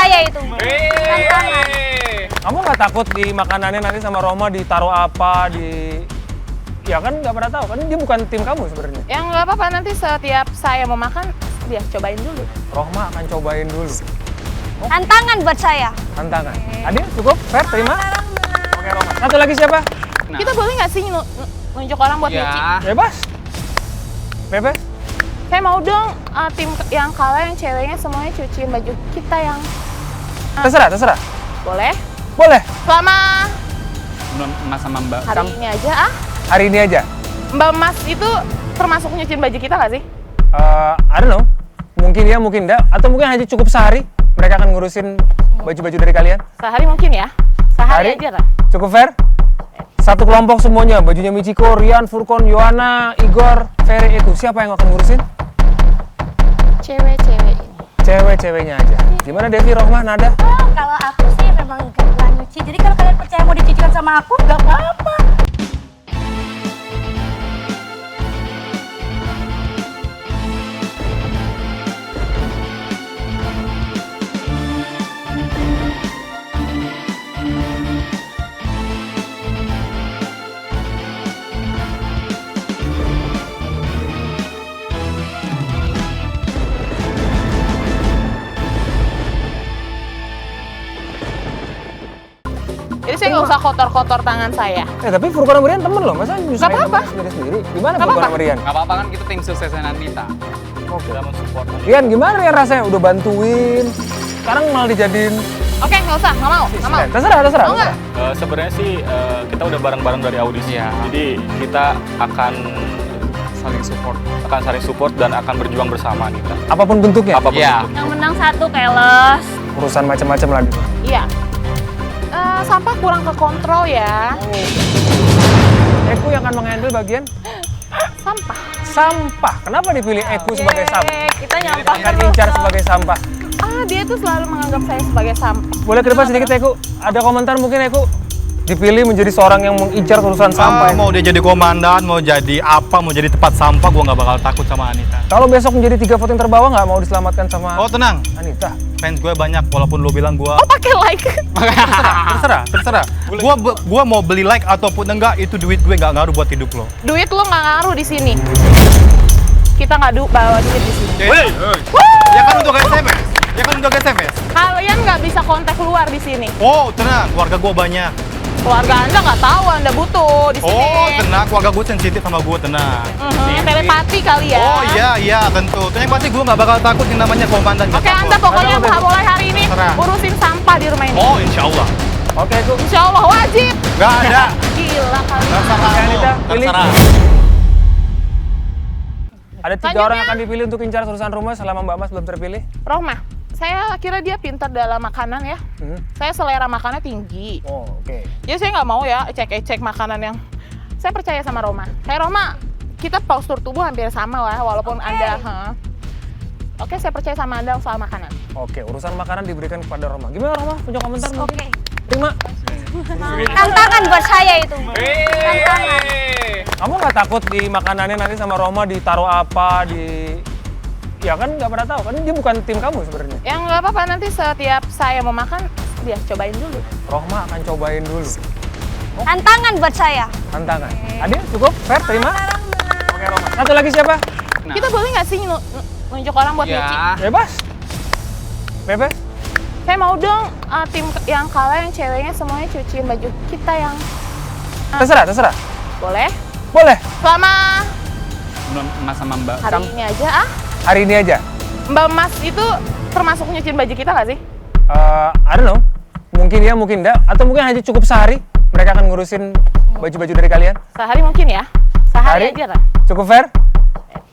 saya itu. Tantangan. Kamu nggak takut di makanannya nanti sama Roma ditaruh apa ya kan nggak pernah tahu kan dia bukan tim kamu sebenarnya. Ya nggak apa-apa, nanti setiap saya mau makan dia cobain dulu. Roma akan cobain dulu. Tantangan buat saya. Tantangan. Adil cukup? Fair? Terima? Oke Roma. Satu lagi siapa? Kita boleh nggak sih nunjuk orang buat nyuci? Bebas. Bebas. Saya mau dong tim yang kalah yang ceweknya semuanya cuciin baju kita yang Terserah. boleh? Boleh. Selama Mas sama Mbak. hari ini aja Hari ini aja. Mbak Mas itu termasuk nyuciin baju kita nggak sih? I don't know. Mungkin ya, mungkin enggak. Atau mungkin hanya cukup sehari. Mereka akan ngurusin baju-baju dari kalian. Sehari mungkin ya? Sehari aja lah. Cukup fair? Satu kelompok semuanya. Bajunya Michiko, Rian, Furkon, Yohana, Igor, Ferry itu. Siapa yang akan ngurusin? Cewek-cewek ini. Cewek-ceweknya aja. Gimana Devi, Rohmah, Nada? Oh, kalau aku sih memang gak nyuci. Jadi kalau kalian percaya mau dicucikan sama aku, gak apa-apa. Jadi saya nggak usah kotor-kotor tangan saya. Tapi Furkon sama Rian temen loh. Masa nyusahin apa-apa. sendiri-sendiri? Gimana Nggak Furkon apa-apa. sama Rian? Nggak apa-apa kan kita tim suksesnya Nandita. Oke. Kita mensupport. Rian, gimana Rian rasanya? Udah bantuin. Sekarang malah dijadiin... Oke, nggak usah, nggak mau. Terserah. Mau nggak? Sebenarnya sih kita udah bareng-bareng dari audisi. Iya. Jadi kita akan Saling support. dan akan berjuang bersama Anita. Apapun bentuknya. Apapun Iya. itu. Yang menang satu, keles. Urusan macam-macam lagi. Iya. Sampah kurang ke kontrol ya. Eku yang akan menghandle bagian Sampah. sampah. Kenapa dipilih Eku sebagai sampah? Kita nyampah Akan terus. incar sebagai sampah. Dia tuh selalu menganggap saya sebagai sampah. Boleh ke depan sedikit Eku? Ada komentar mungkin Eku? Dipilih menjadi seorang yang mengincar urusan sampah. Mau dia jadi komandan, mau jadi apa, mau jadi tempat sampah, gua nggak bakal takut sama Anita. Kalau besok menjadi 3 voting terbawah nggak mau diselamatkan sama Oh tenang, Anita? fans gue banyak walaupun lu bilang gua Oh, pakai like. terserah. Gua mau beli like ataupun enggak, itu duit gue nggak ngaruh buat hidup lo. Duit lo nggak ngaruh di sini. Kita nggak bawa duit di sini. Ya kan untuk SMS. Kalian nggak bisa kontak keluar di sini. Oh tenang, keluarga gua banyak. Keluarga Anda nggak tahu Anda butuh di sini. Oh tenang, keluarga gue sensitif sama gue, tenang. Telepati kali ya. Oh iya tentu. Yang pasti gue nggak bakal takut yang namanya komandan. Oke, Anda pokoknya mulai hari ini Terserah. urusin sampah di rumah ini. Oh insya Allah. Oke Eku. Insya Allah wajib. Nggak ada. Gila kali. Terserah Oke, lo. Anita, pilih. Terserah. Ada 3 orang yang akan dipilih untuk incar urusan rumah selama Mbak Mas belum terpilih. Rohmah, saya kira dia pintar dalam makanan ya. Saya selera makannya tinggi. Oh, oke. Jadi saya nggak mau ya ecek-ecek makanan yang... Saya percaya sama Roma. Roma, kita postur tubuh hampir sama lah, walaupun Anda... Oke, saya percaya sama Anda soal makanan. Oke, urusan makanan diberikan kepada Roma. Gimana Roma? Punya komentar mungkin? Oke. Terima. Tantangan buat saya itu. Tantangan. Kamu nggak takut di makanannya nanti sama Roma ditaruh apa ya kan nggak pernah tahu kan dia bukan tim kamu sebenarnya. Ya nggak apa-apa, nanti setiap saya mau makan dia cobain dulu. Rohma akan cobain dulu. Tantangan buat saya. Tantangan. Adil cukup? Fair? Terima? Oke Roma. Satu lagi siapa? Kita boleh nggak sih nunjuk orang buat nyuci? Bebas. Bebas. Saya mau dong tim yang kalah yang ceweknya semuanya cuciin baju kita yang Terserah. boleh? Boleh. Selama Mas sama Mbak. hari ini aja Hari ini aja. Mbak Mas itu termasuk nyuciin baju kita nggak sih? I don't know. Mungkin ya, mungkin enggak. Atau mungkin hanya cukup sehari. Mereka akan ngurusin baju-baju dari kalian. Sehari mungkin ya? Sehari aja lah. Cukup fair?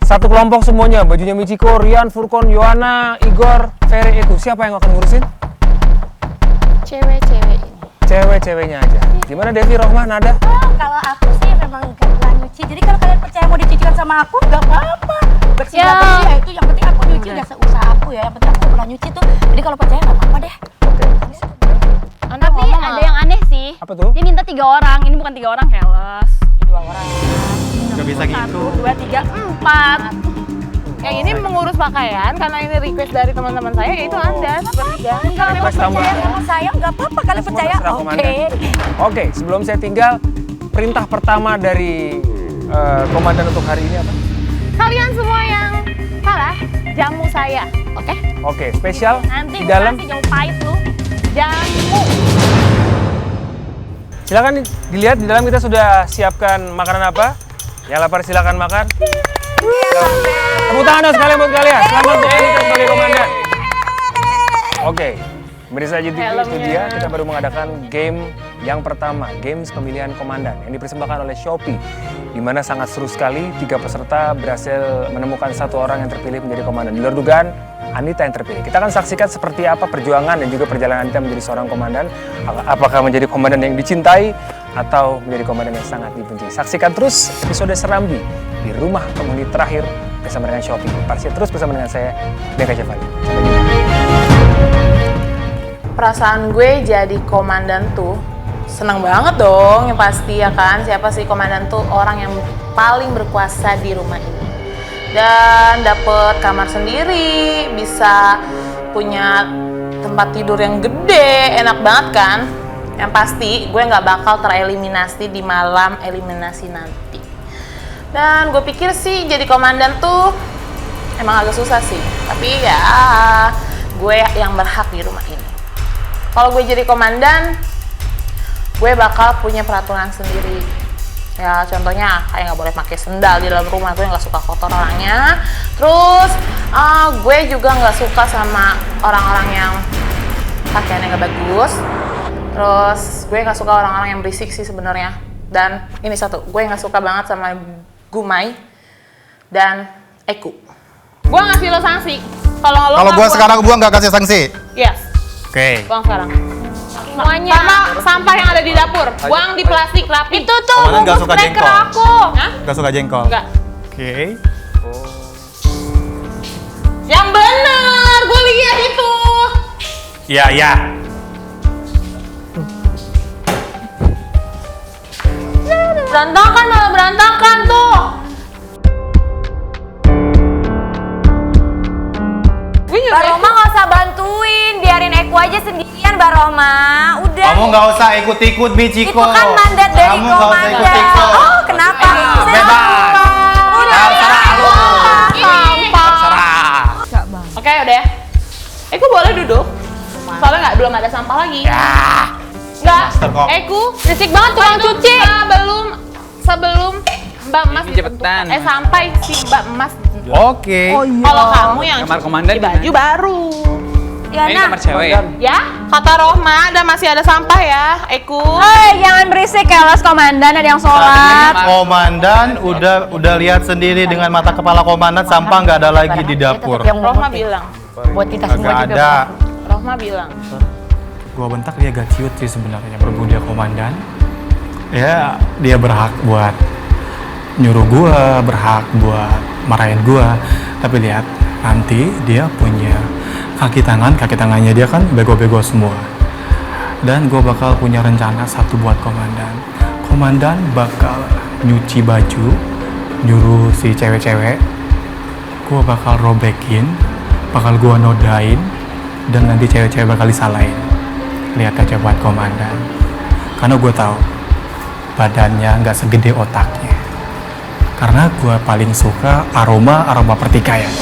Satu kelompok semuanya. Bajunya Michiko, Rian, Furkon, Yohana, Igor, Ferry itu. Siapa yang akan ngurusin? Cewek-cewek ini. Cewek-ceweknya aja. Gimana Devi, Rohmah, Nada? Oh, kalau aku sih memang gak nyuci. Jadi kalau kalian percaya mau dicucikan sama aku, gak apa-apa. Bersih Ya. ya itu yang penting aku nyuci udah seusaha aku ya. Yang penting aku pernah nyuci tuh. Jadi kalau percaya gak apa-apa deh. Anda Tapi ngomong ada yang aneh sih. Apa tuh? Dia minta 3 orang. Ini bukan 3 orang, keles. 2 orang. Gak bisa gitu. 1, 2, 3, 4. Yang ini mengurus pakaian karena ini request dari teman-teman saya, yaitu Anda sepertiga. Kalau memang kasih tahu percaya Mbak. sama saya, nggak apa-apa kalian Semua percaya. terserah Oke. komandan. Oke, sebelum saya tinggal, perintah pertama dari komandan untuk hari ini apa? Kalian semua yang kalah, jamu saya, oke? Oke, spesial Nanti di gue dalam. kasih jauh pahit lu. Jamu. Silakan dilihat di dalam kita sudah siapkan makanan apa. Yang lapar silakan makan. Tepuk tangan dong sekalian buat kalian. Selamat untuk Anita sebagai komandan. Oke, pemirsa GTV itu dia. Kita baru mengadakan game yang pertama, games pemilihan komandan yang dipersembahkan oleh Shopee, di mana sangat seru sekali. 3 peserta berhasil menemukan 1 orang yang terpilih menjadi komandan. Di luar dugaan, Anita yang terpilih. Kita akan saksikan seperti apa perjuangan dan juga perjalanan Anita menjadi seorang komandan. Apakah menjadi komandan yang dicintai atau menjadi komandan yang sangat dibenci. Saksikan terus episode Serambi di Rumah Penghuni Terakhir bersama dengan Shopee. Parsia terus bersama dengan saya, Beka Syafani. Sampai jumpa. Perasaan gue jadi komandan tuh seneng banget dong, yang pasti ya kan. Siapa sih komandan tuh? Orang yang paling berkuasa di rumah ini. Dan dapet kamar sendiri, bisa punya tempat tidur yang gede, enak banget kan? Yang pasti gue nggak bakal tereliminasi di malam eliminasi nanti. Dan gue pikir sih jadi komandan tuh emang agak susah sih. Tapi ya gue yang berhak di rumah ini. Kalau gue jadi komandan, gue bakal punya peraturan sendiri. Ya contohnya kayak nggak boleh pakai sendal di dalam rumah, gue nggak suka kotor orangnya. Terus gue juga nggak suka sama orang-orang yang pakaiannya nggak bagus. Terus gue nggak suka orang-orang yang berisik sih sebenarnya. Dan ini satu, gue nggak suka banget sama Gumai dan Eku. Gue ngasih lo sanksi. Kalau Kalau gua sekarang gua nggak kasih sanksi. yes, Oke. buang sekarang. Semuanya. Sama sampah yang ada di dapur, buang di plastik rapi. Itu tuh Komandan nggak bungkus suka snacker jengkol. aku. Hah? Gak suka jengkol. Enggak. Oke. Yang bener, gue lihat itu. Iya, iya. Berantakan malah berantakan tuh. Mbak Roma nggak usah bantuin, biarin Eko aja sendirian Mbak Roma. Udah. Kamu nggak usah ikut-ikut Michiko. Itu kan mandat dari Kamu nggak usah komandan. ikut-ikut. Oh, kenapa? Bebas. Udah. Terserah lu. Sampah. Oke, udah ya. Eku boleh duduk. Soalnya belum ada sampah lagi. Enggak. Master kok. Eku, Berisik banget tukang cuci. sebelum Mbak Mas Ini cepetan. sampai si Mbak Mas. Oke. Kalau kamu yang Kamar komandan cuci baju baru. Ya, Ini nah. kamar cewek ya? Ya, kata Rohma ada masih ada sampah ya, Eku. Jangan berisik kelas komandan, ada yang sholat. Komandan udah lihat sendiri dengan mata kepala komandan sampah nggak ada lagi di dapur. Rohma bilang. Buat kita semua Nggak juga. ada. Rohma bilang. Gua bentak dia gak ciut sih sebenarnya, berhubung dia komandan. Ya dia berhak buat nyuruh gua, berhak buat marahin gua. Tapi lihat nanti dia punya kaki tangannya dia kan bego-bego semua. Dan gua bakal punya rencana satu buat komandan. Komandan bakal nyuci baju, nyuruh si cewek-cewek. Gua bakal robekin, bakal gua nodain, dan nanti cewek-cewek bakal disalahin. Lihat aja buat komandan, karena gue tahu badannya nggak segede otaknya. Karena gue paling suka aroma pertikaian.